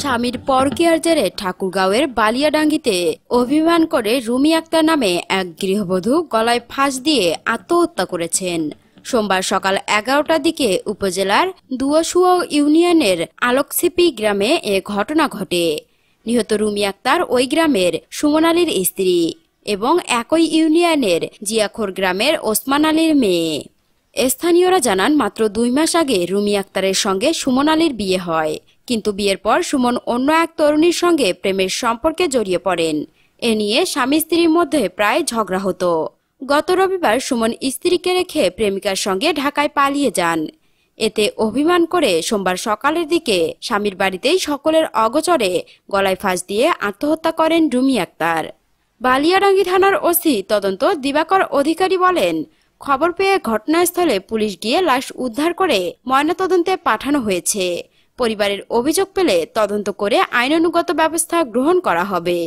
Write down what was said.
স্বামীর পরকীয়ার জেরে ঠাকুরগাঁওয়ের বালিয়াডাঙ্গিতে অভিমান করে রুমি আক্তার নামে এক গৃহবধূ গলায় ফাঁস দিয়ে আত্মহত্যা করেছেন। সোমবার সকাল 11টার দিকে উপজেলার দুয়াশুয়া ইউনিয়নের আলোকছিপি গ্রামে এ ঘটনা ঘটে। নিহত রুমি আক্তার ওই গ্রামের সুমন আলীর স্ত্রী এবং একই ইউনিয়নের জিয়াখোর গ্রামের ওসমান আলীর মেয়ে। স্থানীয়রা জানান, মাত্র 2 মাস আগে রুমি আক্তারের সঙ্গে সুমন আলীর বিয়ে হয়, কিন্তু বিয়ের পর সুমন অন্য এক তরুণীর সঙ্গে প্রেমের সম্পর্কে জড়িয়ে পড়েন। এ নিয়ে স্বামী স্ত্রীর মধ্যে প্রায় ঝগড়া হতো। গত রবিবার সুমন স্ত্রীকে রেখে প্রেমিকার সঙ্গে ঢাকায় পালিয়ে যান। এতে অভিমান করে সোমবার সকালের দিকে স্বামীর বাড়িতেই সকলের অগোচরে গলায় ফাঁস দিয়ে আত্মহত্যা করেন রুমি আক্তার। বালিয়াডাঙ্গি থানার ওসি তদন্ত দিবাকর অধিকারী বলেন, খবর পেয়ে ঘটনাস্থলে পুলিশ গিয়ে লাশ উদ্ধার করে ময়নাতদন্তে পাঠানো হয়েছে। পরিবারের অভিযোগ পেলে তদন্ত করে আইনানুগত ব্যবস্থা গ্রহণ করা হবে।